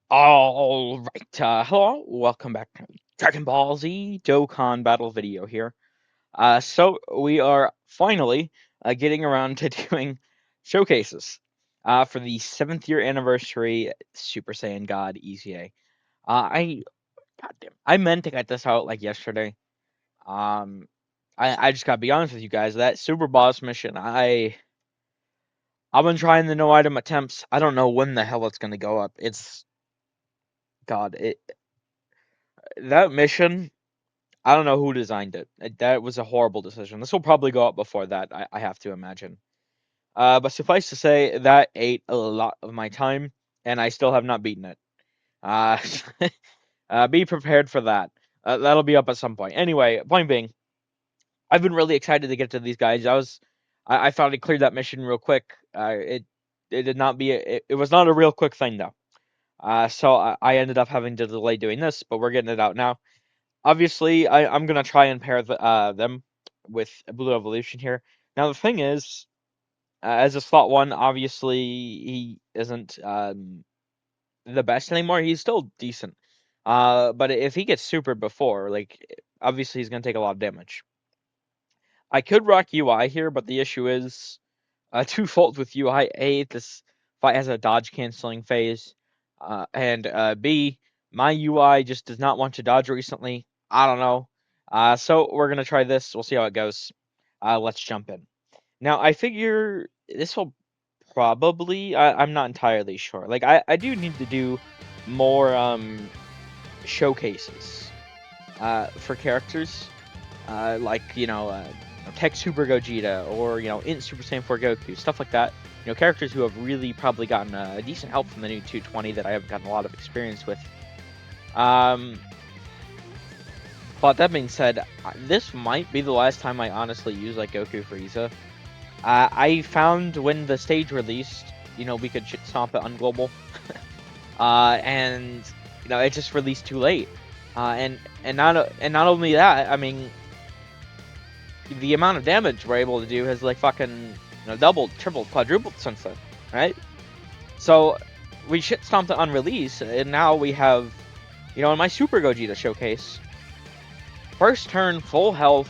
Alright, hello, welcome back to Dragon Ball Z Dokkan battle video here. So we are finally getting around to doing showcases for the 7th year anniversary Super Saiyan God EZA. Goddamn, I meant to get this out like yesterday. Um, I just gotta be honest with you guys, that Super Boss mission, I've been trying the no item attempts. I don't know when the hell it's gonna go up. God, that mission. I don't know who designed it. That was a horrible decision. This will probably go up before that, I have to imagine. But suffice to say, that ate a lot of my time, and I still have not beaten it. Uh, be prepared for that. That'll be up at some point. Anyway, point being, I've been really excited to get to these guys. I thought I cleared that mission real quick. It did not be. It was not a real quick thing though. So I ended up having to delay doing this, but we're getting it out now. Obviously, I'm gonna try and pair them with Blue Evolution here. Now the thing is, as a slot one, obviously he isn't the best anymore. He's still decent, but if he gets super before, like obviously he's gonna take a lot of damage. I could rock UI here, but the issue is twofold with UI. A, this fight has a dodge canceling phase, and B, my UI just does not want to dodge recently. I don't know. So we're gonna try this. We'll see how it goes. Let's jump in. Now I figure this will probably. I'm not entirely sure. Like I do need to do more showcases for characters. Like Tech Super Gogeta or Int Super Saiyan 4 Goku, stuff like that. Characters who have really probably gotten a decent help from the new 220 that I haven't gotten a lot of experience with. Um, but that being said, this might be the last time I honestly use like Goku Frieza. I found when the stage released, we could stomp it on global, and it just released too late. And not only that, I mean, the amount of damage we're able to do has like fucking doubled, tripled, quadrupled since then, right? So we shit stomped it on release, and now we have, in my Super Gogeta showcase, first turn full health,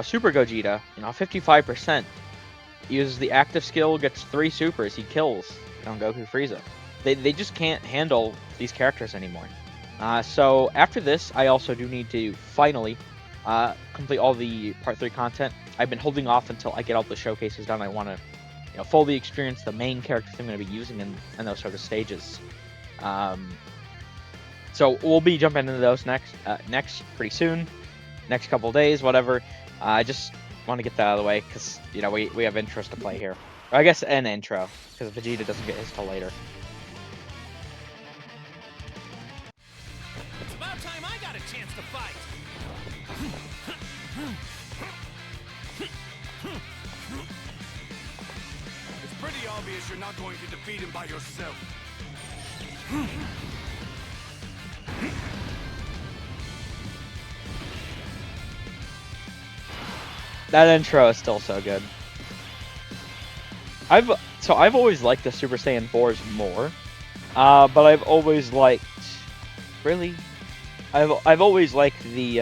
Super Gogeta, 55%, uses the active skill, gets 3 supers, he kills Goku Frieza. They just can't handle these characters anymore. So after this, I also do need to finally complete all the Part 3 content. I've been holding off until I get all the showcases done. I want to, fully experience the main characters I'm going to be using in those sort of stages. So we'll be jumping into those next pretty soon, next couple days, whatever. I just want to get that out of the way because we have intros to play here. Or I guess an intro because Vegeta doesn't get his till later. It's about time I got a chance to fight. It's pretty obvious you're not going to defeat him by yourself. That intro is still so good. I've always liked the Super Saiyan 4s more, but I've always liked I've always liked the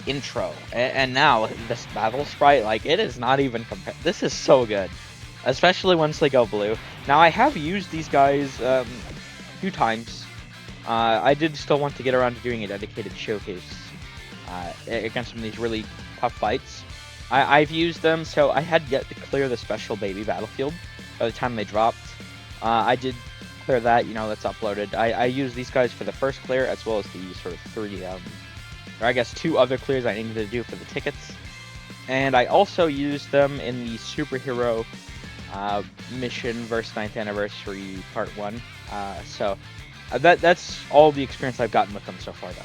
intro, and now this battle sprite, like, it is not even compared. This is so good, especially once they go blue. Now I have used these guys a few times. I did still want to get around to doing a dedicated showcase against some of these really tough fights. I've used them, so I had yet to clear the special baby battlefield by the time they dropped. I did clear that, that's uploaded. I used these guys for the first clear, as well as the sort of 3, or I guess 2 other clears I needed to do for the tickets. And I also used them in the superhero mission versus 9th anniversary part 1. So that's all the experience I've gotten with them so far, though.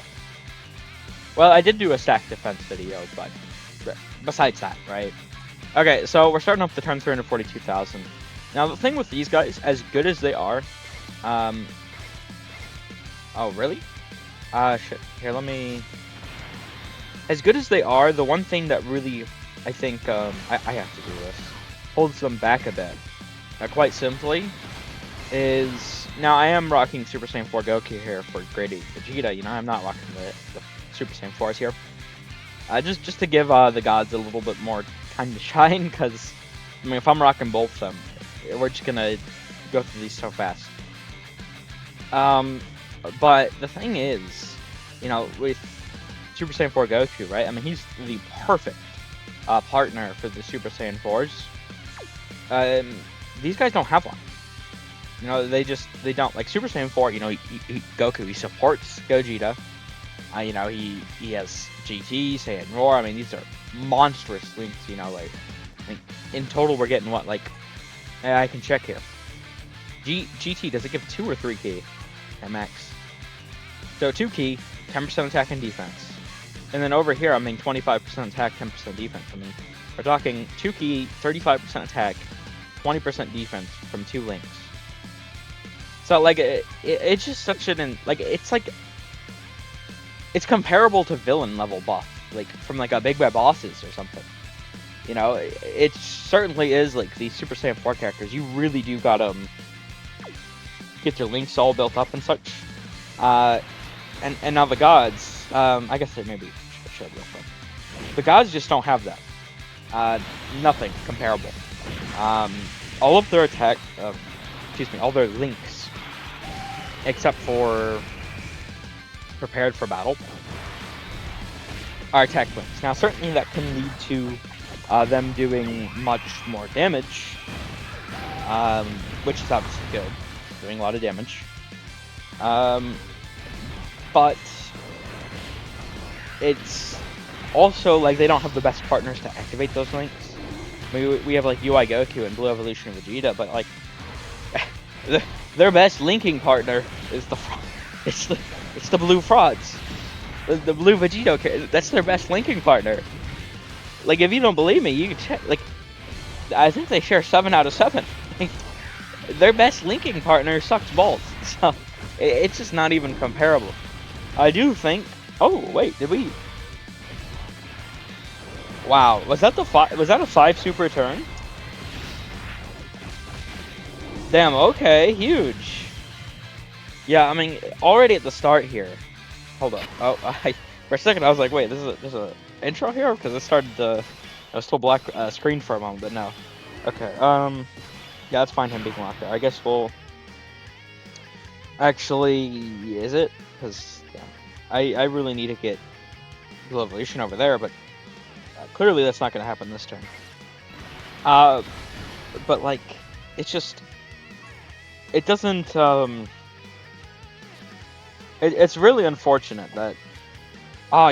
Well, I did do a stack defense video, but besides that, right? Okay, so we're starting off the turn 342,000. Now, the thing with these guys, as good as they are, oh, really? Shit. Here, let me... As good as they are, the one thing that really, I think, I have to do this, holds them back a bit. Quite simply, is now I am rocking Super Saiyan 4 Goku here for grade 8 Vegeta. You know, I'm not rocking the Super Saiyan 4s here. Just to give the gods a little bit more time to shine, because I mean, if I'm rocking both of them, we're just gonna go through these so fast. But the thing is, you know, with Super Saiyan 4 Goku, right? I mean, he's the perfect partner for the Super Saiyan 4s. These guys don't have one. You know, they don't. Like, Super Saiyan 4, you know, Goku, he supports Gogeta. You know, he has GT, Saiyan Roar. I mean, these are monstrous links, you know, like, I mean, in total, we're getting what, like, I can check here. GT, does it give 2 or 3 key at max? So 2 key, 10% attack and defense. And then over here, I mean, 25% attack, 10% defense. I mean, we're talking 2 key, 35% attack, 20% defense from 2 links. So, like, it's just such it's comparable to villain level buff, like, from, like, a Big Bad Bosses or something. You know, it certainly is, like, these Super Saiyan 4 characters, you really do gotta get your links all built up and such. And now the gods, I guess they maybe should real quick. The gods just don't have that. Nothing comparable. All of their attack, all their links, except for prepared for battle, are attack links. Now, certainly that can lead to them doing much more damage, which is obviously good, doing a lot of damage. But it's also like they don't have the best partners to activate those links. I mean, we have like UI Goku and Blue Evolution Vegeta, but like their best linking partner is it's the Blue Frauds, the Blue Vegito. That's their best linking partner. Like, if you don't believe me, you can check. Like, I think they share 7 out of 7. Their best linking partner sucks balls, so it's just not even comparable. I do think. Oh wait, did we? Wow, was that a 5 super turn? Damn. Okay, huge. Yeah, I mean, already at the start here. Hold up. Oh, for a second I was like, wait, there's a intro here, because it started the. I was still black screen for a moment, but no. Okay. Yeah, that's fine. Him being locked there. I guess we'll. Actually, is it? Because yeah, I really need to get Blue Evolution over there, but clearly that's not going to happen this turn. But like, it's just, it doesn't. It's really unfortunate that.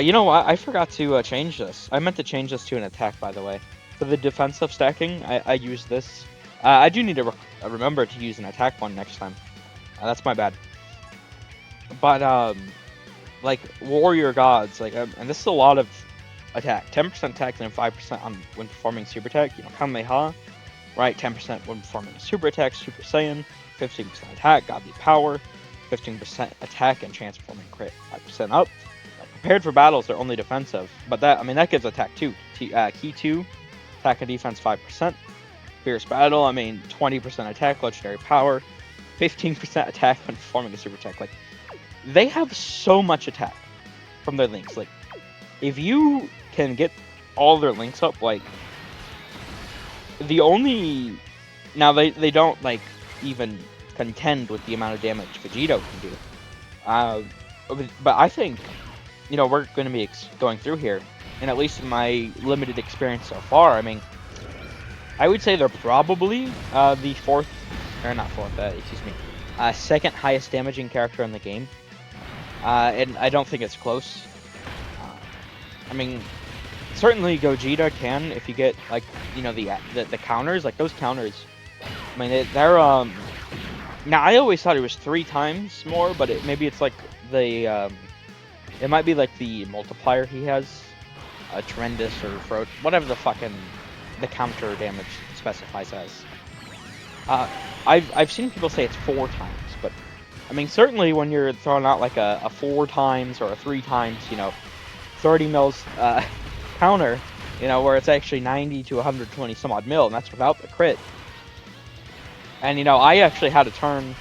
You know what? I forgot to change this. I meant to change this to an attack, by the way. For the defensive stacking, I use this. I do need to remember to use an attack one next time. That's my bad. But like warrior gods, like, and this is a lot of attack. 10% attack and 5% on when performing super attack. You know, Kamehameha, right? 10% when performing a super attack. Super Saiyan, 15% attack, godly power, 15% attack and chance of performing crit, 5% up. Prepared for battles, they're only defensive, but that gives attack too. Key 2, attack and defense 5%. Fierce battle, 20% attack, legendary power, 15% attack when performing a super attack. Like, they have so much attack from their links. Like, if you can get all their links up, like, the only now they don't like even contend with the amount of damage Vegito can do. But I think, you know, we're going to be going through here, and at least in my limited experience so far, I would say they're probably the second highest damaging character in the game, and I don't think it's close. Certainly Gogeta can, if you get, like, you know, the counters, like those counters. They're now I always thought it was 3 times more, but maybe it's like the it might be like the multiplier he has, tremendous or whatever the counter damage specifies as. I've seen people say it's 4 times, but certainly when you're throwing out like a 4 times or a 3 times, you know, 30 mils counter, you know, where it's actually 90 to 120 some odd mil, and that's without the crit. And, you know, I actually had a turn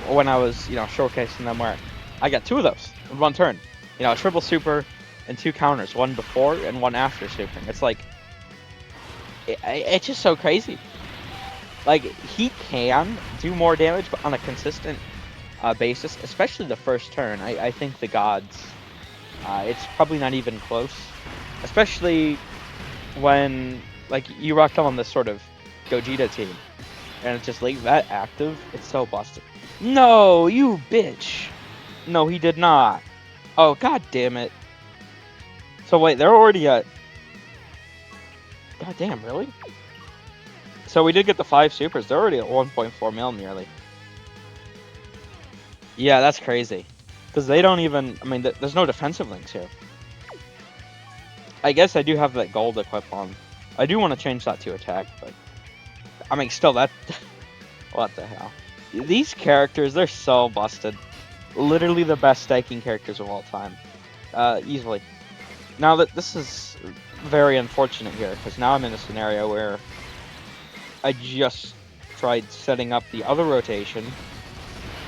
when I was, you know, showcasing them where I got 2 of those in 1 turn. You know, a triple super and 2 counters, 1 before and 1 after supering. It's like, it's just so crazy. Like, he can do more damage, but on a consistent basis, especially the first turn, I think the gods, it's probably not even close. Especially when, like, you rock them on this sort of Gogeta team, and just leave that active, it's so busted. No, you bitch! No, he did not. Oh, god damn it. So wait, they're already at... God damn, really? So we did get the 5 supers. They're already at 1.4 mil nearly. Yeah, that's crazy. Because they don't even... I mean, there's no defensive links here. I guess I do have that gold equip on. I do want to change that to attack, but... I mean, still, that... What the hell? These characters, they're so busted. Literally the best staking characters of all time. Easily. Now, this is very unfortunate here, because now I'm in a scenario where I just tried setting up the other rotation,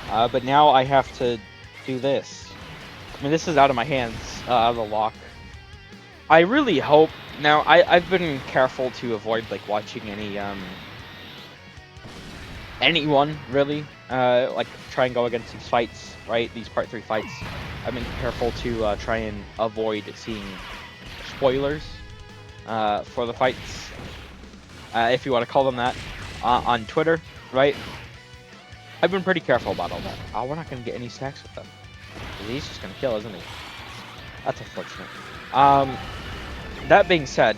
but now I have to do this. I mean, this is out of my hands, out of the lock. I really hope... Now, I've been careful to avoid, like, watching any, anyone, really, like, try and go against these fights, right? These Part 3 fights. I've been careful to try and avoid seeing spoilers for the fights, if you want to call them that, on Twitter, right? I've been pretty careful about all that. Oh, we're not going to get any stacks with them. He's just going to kill, isn't he? That's unfortunate. That being said,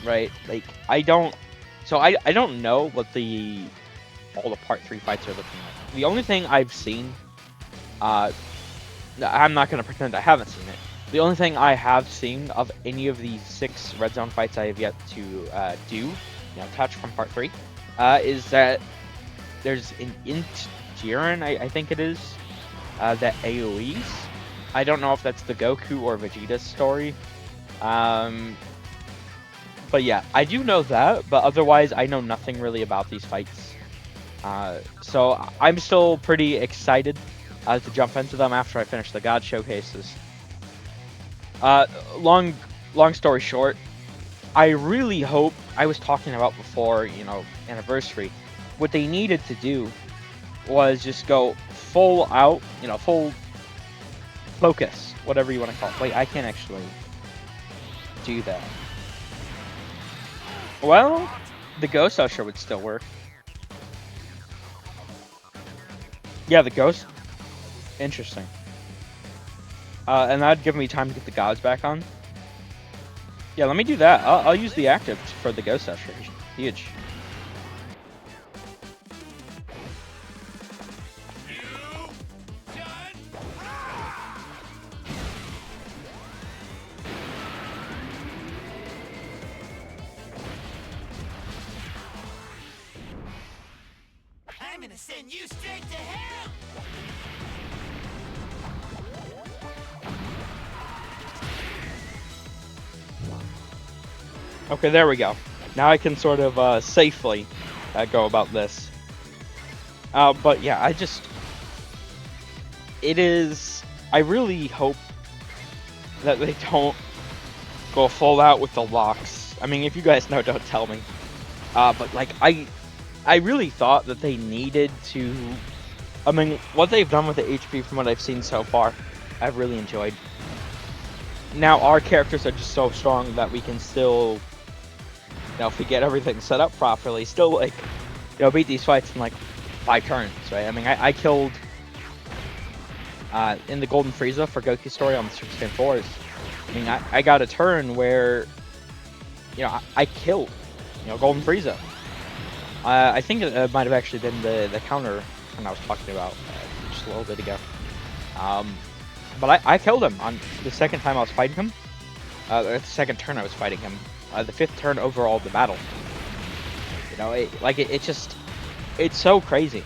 right, like, I don't know what all the Part 3 fights are looking like. The only thing I've seen, I'm not going to pretend I haven't seen it. The only thing I have seen of any of the 6 Red Zone fights I have yet to touch from Part 3, is that there's an Int Jiren, I think it is, that AoEs. I don't know if that's the Goku or Vegeta story. But yeah, I do know that, but otherwise I know nothing really about these fights. So I'm still pretty excited to jump into them after I finish the God Showcases. Long story short, I really hope, I was talking about before, you know, Anniversary, what they needed to do was just go full out, you know, full focus, whatever you want to call it. Wait, I can't actually do that. Well, the Ghost Usher would still work. Yeah, the Ghost. Interesting. And that'd give me time to get the gods back on. Yeah, let me do that. I'll use the active for the Ghost Usher. Huge. I'm gonna send you straight to hell! Okay, there we go. Now I can sort of safely go about this. But yeah, I really hope that they don't go full out with the locks. I mean, if you guys know, don't tell me. But like, I really thought that they needed to... I mean, what they've done with the HP from what I've seen so far, I've really enjoyed. Now, our characters are just so strong that we can still, you know, if we get everything set up properly, still, like, you know, beat these fights in, like, 5 turns, right? I mean, I killed, in the Golden Frieza for Goku's story on the Super Saiyan 4s, I mean, I got a turn where, you know, I killed, you know, Golden Frieza. I think it might have actually been the counter when I was talking about just a little bit ago. But I killed him on the second time I was fighting him. The second turn I was fighting him. The 5th turn overall of the battle. You know, it's so crazy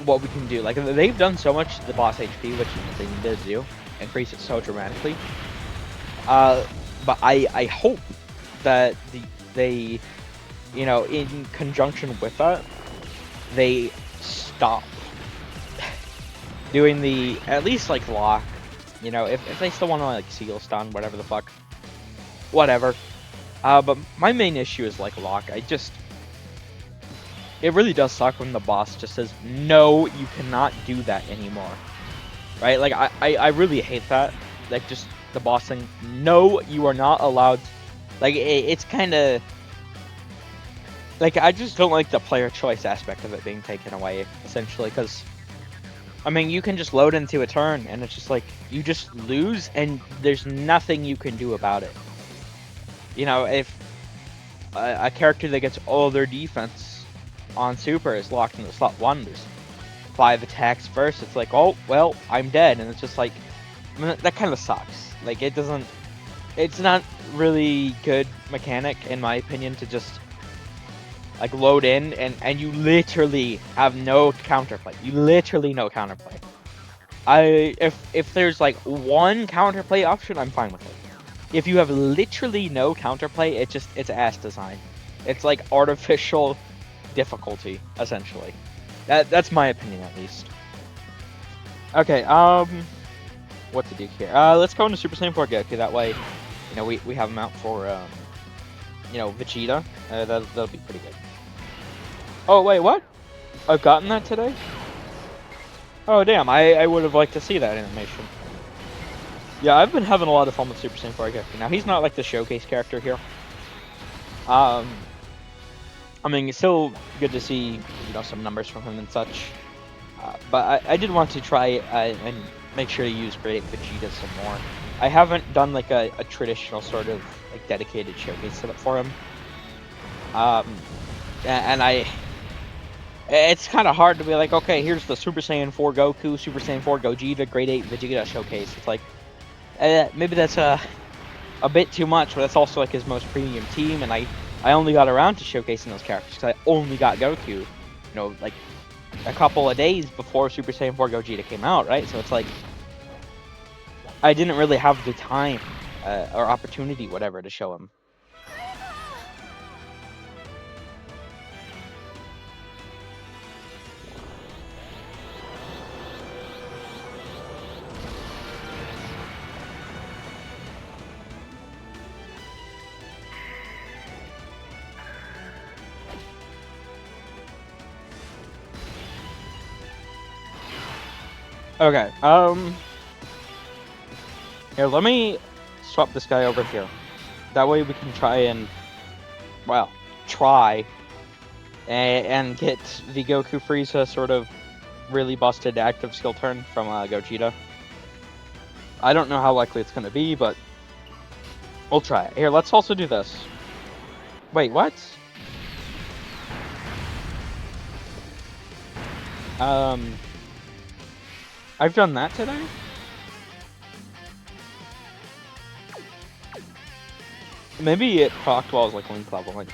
what we can do. Like, they've done so much to the boss HP, which they needed to do, increase it so dramatically. But I hope that they, you know, in conjunction with that, they stop doing the, at least like lock, you know, if they still want to like seal stun, whatever the fuck, whatever. But my main issue is like lock. It really does suck when the boss just says, no, you cannot do that anymore. Right? Like, I really hate that. Like, just the boss saying, no, you are not allowed. Like, it's kind of... Like, I just don't like the player choice aspect of it being taken away, essentially, because... I mean, you can just load into a turn, and it's just like, you just lose, and there's nothing you can do about it. You know, if a character that gets all their defense on Super is locked into slot 1, there's 5 attacks first, it's like, oh, well, I'm dead, and it's just like, I mean, that kind of sucks. Like, it's not really good mechanic, in my opinion, to just, like, load in, and you literally have no counterplay. You literally no counterplay. If there's, like, one counterplay option, I'm fine with it. If you have literally no counterplay, it's ass design. It's like artificial difficulty, essentially. That's my opinion, at least. Okay, what to do here? Let's go into Super Saiyan 4 Goku. That way, you know, we have him out for, you know, Vegeta. That'll be pretty good. Oh, wait, what? I've gotten that today? Oh, damn, I would have liked to see that animation. Yeah, I've been having a lot of fun with Super Saiyan 4 Goku. Now, he's not like the showcase character here. I mean, it's still good to see, you know, some numbers from him and such. But I did want to try and make sure to use Great Vegeta some more. I haven't done like a traditional sort of like dedicated showcase setup for him. And it's kind of hard to be like, okay, here's the Super Saiyan 4 Goku, Super Saiyan 4 Gogeta, Grade 8 Vegeta showcase. It's like, maybe that's a bit too much, but that's also like his most premium team, and I only got around to showcasing those characters because I only got Goku, you know, like a couple of days before Super Saiyan 4 Gogeta came out, right? So it's like, I didn't really have the time or opportunity, whatever, to show him. Okay, here, let me swap this guy over here. That way we can try and, well, try and get the Goku Frieza sort of really busted active skill turn from Gogeta. I don't know how likely it's going to be, but we'll try it. Here, let's also do this. Wait, what? I've done that today? Maybe it procced while I was like link leveling.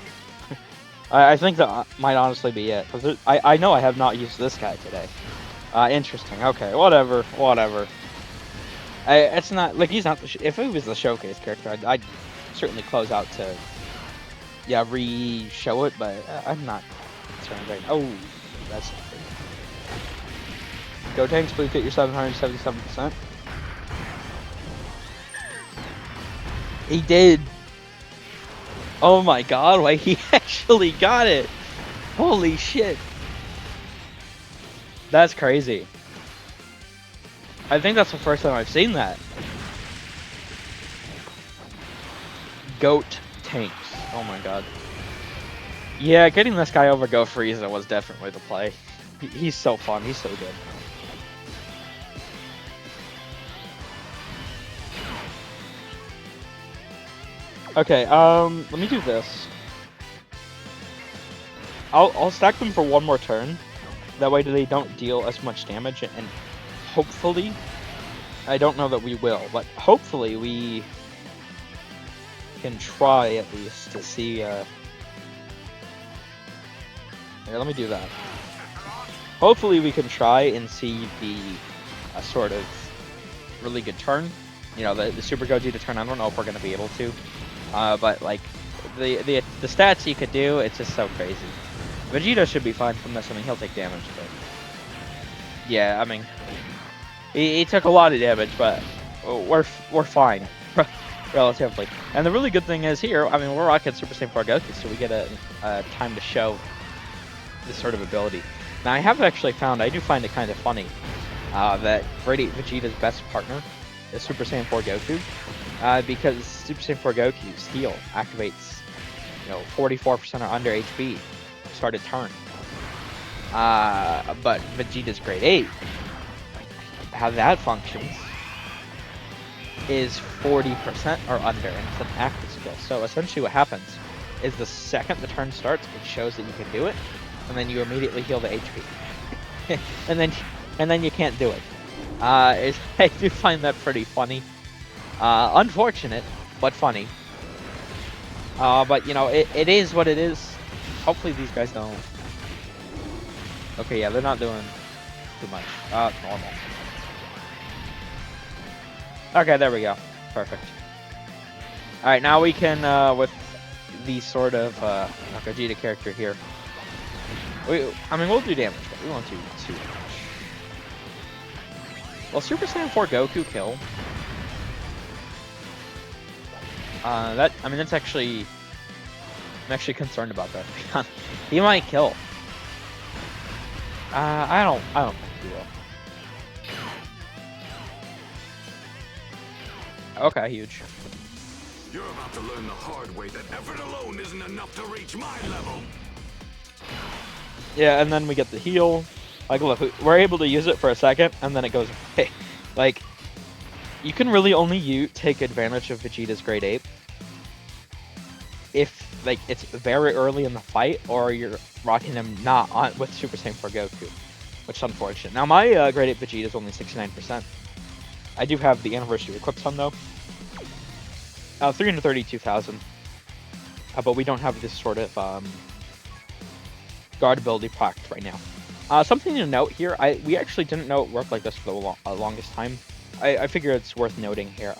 I think that might honestly be it. Because I know I have not used this guy today. Interesting. Okay, whatever. It's not like he's not. If it was the showcase character, I'd certainly close out to, yeah, re-show it. But I'm not concerned right now. Oh, that's not good. Go tanks, please get your 777%. He did. Oh my god, wait, he actually got it. Holy shit. That's crazy. I think that's the first time I've seen that. Goat tanks. Oh my god. Yeah, getting this guy over Go Frieza was definitely the play. He's so fun. He's so good. Okay, let me do this. I'll stack them for one more turn. That way they don't deal as much damage, and hopefully, I don't know that we will, but hopefully we can try at least to see, here, let me do that. Hopefully we can try and see the sort of really good turn. You know, the Super Gogeta turn, I don't know if we're going to be able to. But like the stats you could do, it's just so crazy. Vegeta should be fine from this. I mean, he'll take damage, but yeah, I mean, he took a lot of damage, but we're fine relatively. And the really good thing is here, I mean, we're rocking Super Saiyan 4 Goku, so we get a time to show this sort of ability. Now, I have actually found, I do find it kind of funny that Vegeta's best partner is Super Saiyan 4 Goku, because Super Saiyan 4 Goku's heal activates, 44% or under HP to start a turn. But Vegeta's Grade 8, how that functions is 40% or under, and it's an active skill. So essentially what happens is the second the turn starts, it shows that you can do it, and then you immediately heal the HP. and then you can't do it. I do find that pretty funny. Unfortunate, but funny. But it is what it is. Hopefully these guys don't. Okay, yeah, they're not doing too much. Normal. Okay, there we go. Perfect. Alright, now we can, with the sort of, Vegeta character here. I mean, we'll do damage, but we won't do too much. Well, Super Saiyan 4 Goku kill. That's actually... I'm actually concerned about that. He might kill. I don't think he will. Okay, huge. You're about to learn the hard way that effort alone isn't enough to reach my level. Yeah, and then we get the heal. Like, look, we're able to use it for a second, and then it goes away. Like, you can really only take advantage of Vegeta's Grade 8 if, like, it's very early in the fight, or you're rocking him not on with Super Saiyan 4 Goku, which is unfortunate. Now, my Grade 8 Vegeta is only 69%. I do have the Anniversary Eclipse on, though. 332,000. But we don't have this sort of guard ability procced right now. Something to note here, we actually didn't know it worked like this for the longest time. I figure it's worth noting here.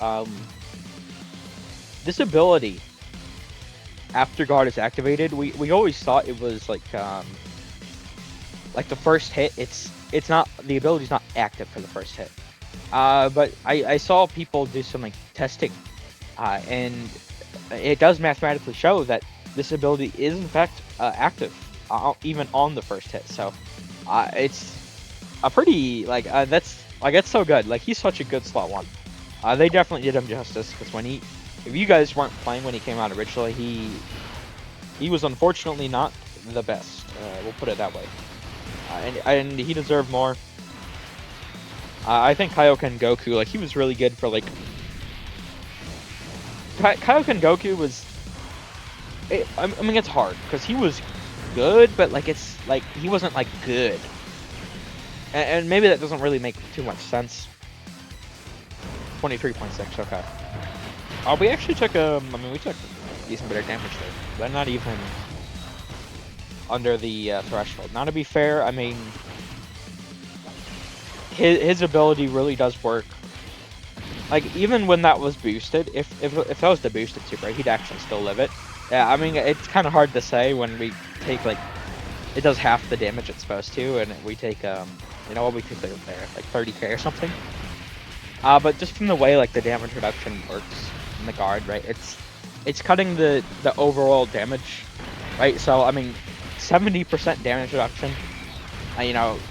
This ability, after guard is activated, we always thought it was like the first hit. It's not, the ability's not active for the first hit. But I saw people do some like testing, and it does mathematically show that this ability is in fact active, even on the first hit. So it's a pretty that's so good. Like, he's such a good slot 1. They definitely did him justice, because if you guys weren't playing when he came out originally, he was unfortunately not the best. We'll put it that way. And he deserved more. I think Kaioken Goku, like, he was really good for, like... Kaioken Goku was... I mean, it's hard, because he was good, but, like, it's, like, he wasn't, like, good. And maybe that doesn't really make too much sense. 23.6, okay. We actually took, we took a decent bit of damage there. But not even under the threshold. Now, to be fair, I mean... His ability really does work. Like, even when that was boosted, if that was the boosted super, he'd actually still live it. Yeah, I mean, it's kind of hard to say when we take, like, it does half the damage it's supposed to, and we take, what we took there, like 30k or something. But just from the way, like, the damage reduction works in the guard, right, it's cutting the overall damage, right? So, I mean, 70% damage reduction,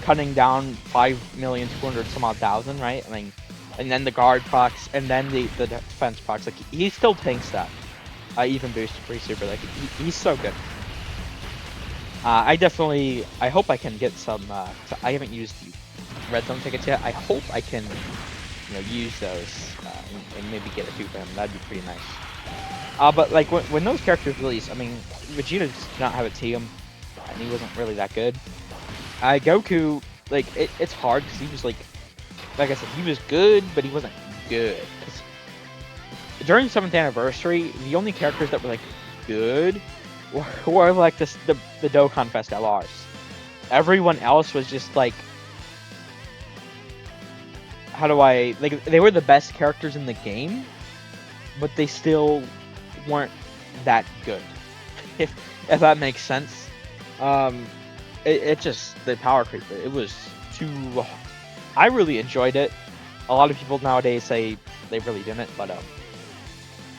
cutting down 5,200,000 some odd thousand, right? I mean, and then the guard procs, and then the defense procs. Like, he still tanks that. Even boosted free super. Like, he's so good. I hope I can get some. I haven't used the red zone tickets yet. I hope I can, use those and maybe get a few for him. That'd be pretty nice. But like when those characters release, I mean, Vegeta did not have a team, and he wasn't really that good. Goku, like, it's hard because he was like I said, he was good, but he wasn't good. Cause during 7th anniversary, the only characters that were like good were like the Dokkan Fest LRs. Everyone else was just like, they were the best characters in the game, but they still weren't that good. If that makes sense. It just the power creep. It was too. I really enjoyed it. A lot of people nowadays say they really didn't, but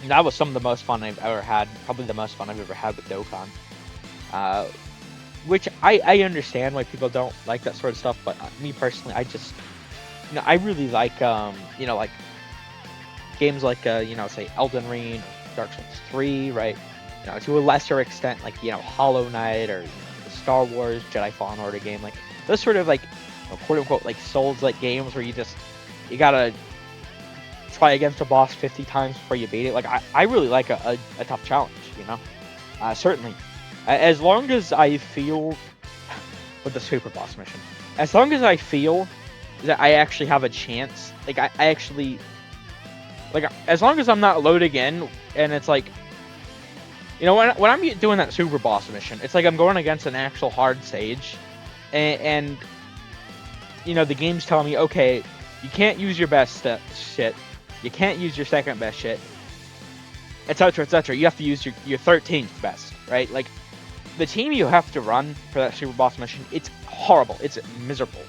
that was some of the most fun I've ever had. Probably the most fun I've ever had with Dokkan. Uh, which I understand why people don't like that sort of stuff, but me personally, I just, I really like like games like say Elden Ring, or Dark Souls 3, right? To a lesser extent, like Hollow Knight or the Star Wars Jedi Fallen Order game, like those sort of like quote unquote like Souls like games where you gotta try against a boss 50 times before you beat it. Like I really like a tough challenge, certainly. As long as I feel with the super boss mission, as long as I feel that I actually have a chance, like I actually, like as long as I'm not loading in and it's like, when I'm doing that super boss mission, it's like I'm going against an actual hard stage, and the game's telling me, okay, you can't use your best shit, you can't use your second best shit, etc., etc. You have to use your 13th best, right? Like the team you have to run for that super boss mission, it's horrible, it's miserable.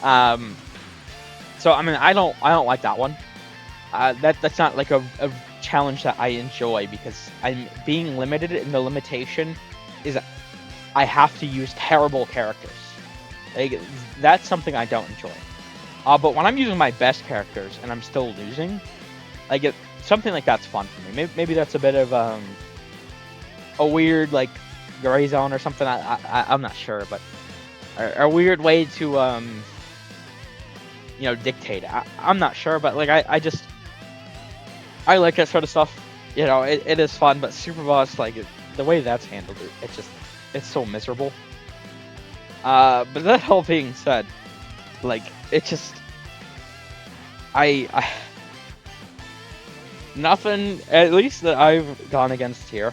So I mean, I don't like that one. That's not like a challenge that I enjoy, because I'm being limited, and the limitation is I have to use terrible characters. Like, that's something I don't enjoy. But when I'm using my best characters and I'm still losing, something like that's fun for me. Maybe that's a bit of a weird like gray zone or something. I'm not sure, but a weird way to dictate. I'm not sure, but like I like that sort of stuff. It is fun, but Super Boss, like the way that's handled, it's so miserable. But that all being said, like it just I nothing, at least that I've gone against here.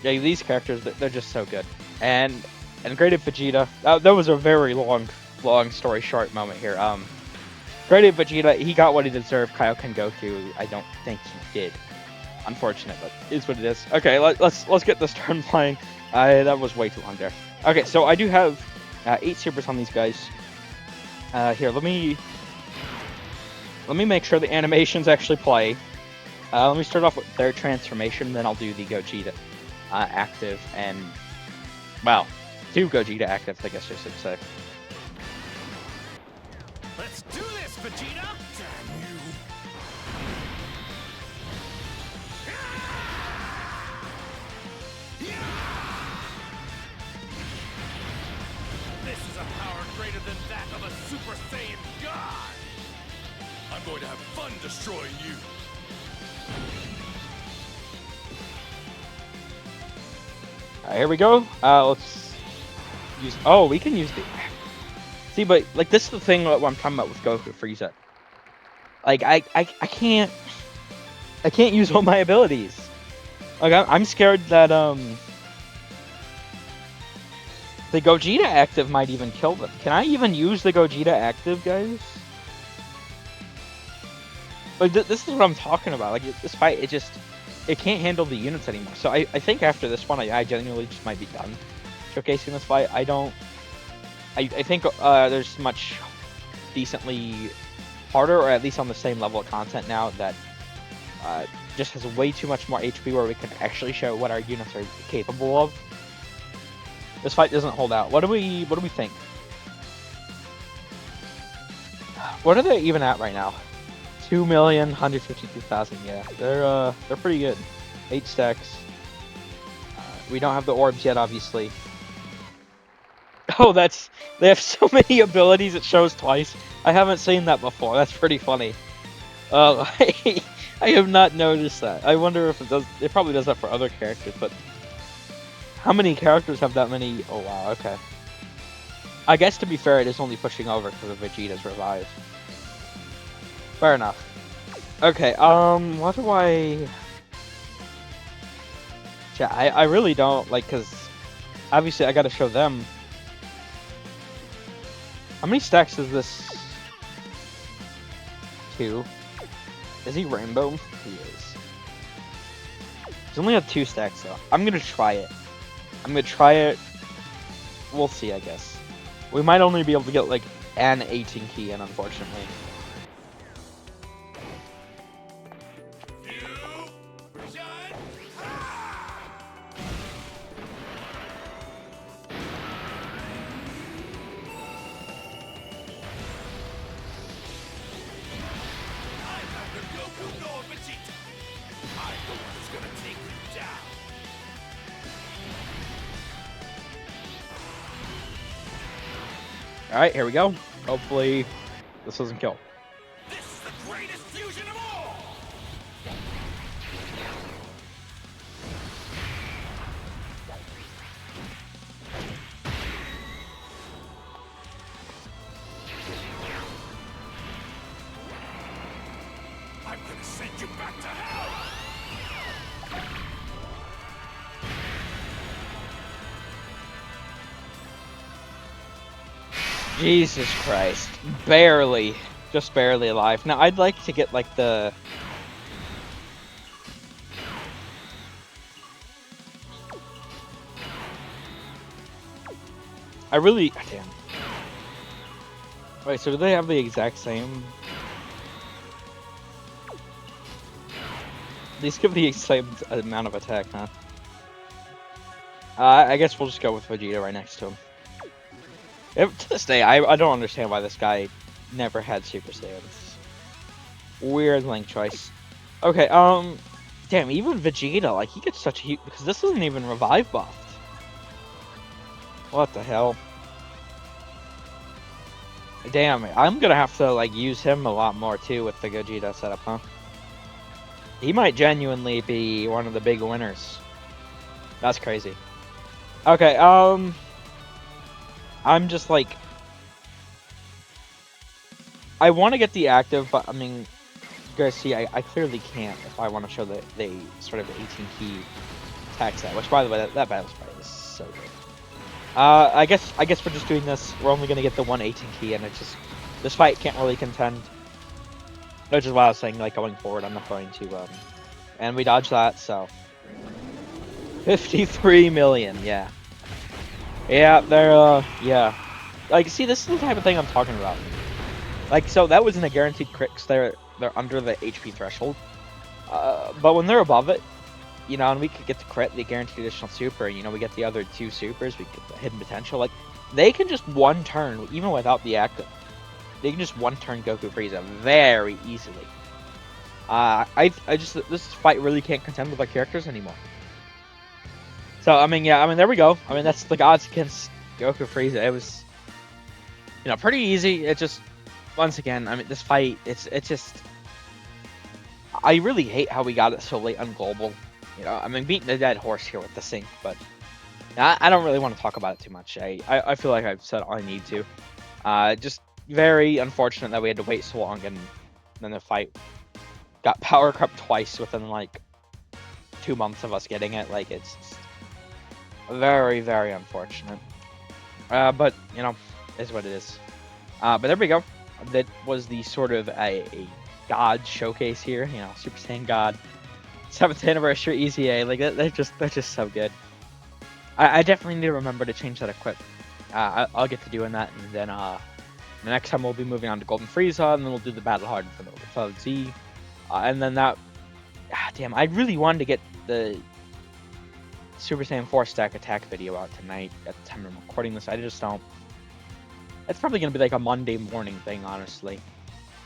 Yeah, these characters, they're just so good. And Graded Vegeta, that was a very long story short moment here. Graded Vegeta, he got what he deserved. Kaioken Goku, I don't think he did. Unfortunate, but it is what it is. Okay, let's get this turn playing. That was way too long there. Okay, so I do have 8 supers on these guys. Here, let me make sure the animations actually play. Let me start off with their transformation, then I'll do the Gogeta active, and, well, 2 Gogeta actives, I guess I should say. Let's do this, Vegeta! Damn you! This is a power greater than that of a Super Saiyan God! I'm going to have fun destroying you! Here we go. Let's use. Oh, we can use the. See, but like this is the thing what I'm talking about with Goku Frieza. Like I can't use all my abilities. Like I'm scared that the Gogeta active might even kill them. Can I even use the Gogeta active, guys? Like this is what I'm talking about. Like this fight, it can't handle the units anymore. So I think after this one, I genuinely just might be done showcasing this fight. I think there's much decently harder, or at least on the same level of content now, that just has way too much more HP where we can actually show what our units are capable of. This fight doesn't hold out. What do we think? What are they even at right now? 2,152,000. Yeah, they're pretty good. 8 stacks. We don't have the orbs yet, obviously. Oh, they have so many abilities it shows twice. I haven't seen that before. That's pretty funny. I have not noticed that. I wonder if it does. It probably does that for other characters, but how many characters have that many? Oh wow. Okay. I guess to be fair, it is only pushing over because of Vegeta's revive. Fair enough. Okay. What do I? Yeah, I really don't like, because obviously I got to show them. How many stacks is this? 2. Is he rainbow? He is. He's only have 2 stacks though. I'm gonna try it. we'll see, I guess. We might only be able to get, like, an 18 key in, unfortunately. Alright, here we go. Hopefully, this doesn't kill. This is the greatest fusion of all! I'm gonna send you back to hell! Jesus Christ. Barely. Just barely alive. Now, I'd like to get, like, the... I really... Damn. Wait, so do they have the exact same... These give the same amount of attack, huh? I guess we'll just go with Vegeta right next to him. To this day, I don't understand why this guy never had Super Saiyans. Weird link choice. Okay, damn, even Vegeta, like, he gets such a huge... Because this isn't even revive buffed. What the hell? Damn, I'm gonna have to, like, use him a lot more, too, with the Gogeta setup, huh? He might genuinely be one of the big winners. That's crazy. Okay, I'm just like... I want to get the active, but I mean, you guys see, I clearly can't if I want to show the sort of 18 key attack set. Which, by the way, that battle sprite is so good. I guess we're just doing this. We're only gonna get the 18 key, and it's just this fight can't really contend. Which is why I was saying, like, going forward, I'm not going to. And we dodged that, so 53 million, yeah. Yeah, they're, yeah. Like, see, this is the type of thing I'm talking about. Like, so that wasn't a guaranteed crit, 'cause they're under the HP threshold. But when they're above it, you know, and we could get the crit, the guaranteed additional super, you know, we get the other 2 supers, we get the hidden potential. Like, they can just one turn, even without the active. They can just one turn Goku Frieza very easily. This fight really can't contend with our characters anymore. So, I mean, yeah, I mean, there we go. I mean, that's the odds against Goku Frieza. It was, you know, pretty easy. It just, once again, I mean, this fight, it's just, I really hate how we got it so late on Global. You know, I mean, beating a dead horse here with the sync, but I don't really want to talk about it too much. I feel like I've said all I need to. Just very unfortunate that we had to wait so long, and then the fight got power crept twice within, like, 2 months of us getting it. Like, it's just very, very unfortunate. But, you know, is what it is. But there we go. That was the sort of a God showcase here. You know, Super Saiyan God, 7th anniversary EZA. Like, they're just so good. I definitely need to remember to change that equip. I'll get to doing that, and then the next time we'll be moving on to Golden Frieza, and then we'll do the Battle Hard for the Z. And then that... damn, I really wanted to get the Super Saiyan 4 stack attack video out tonight at the time I'm recording this. I just don't... It's probably going to be like a Monday morning thing, honestly.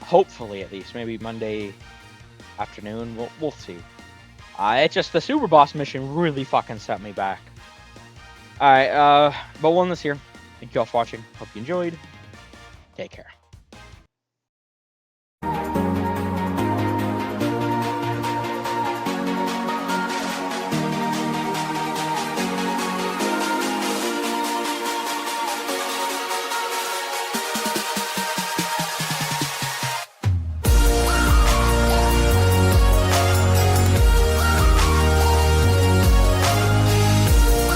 Hopefully, at least. Maybe Monday afternoon. We'll see. It's just the Super Boss mission really fucking set me back. Alright, but we'll end this here. Thank you all for watching. Hope you enjoyed. Take care.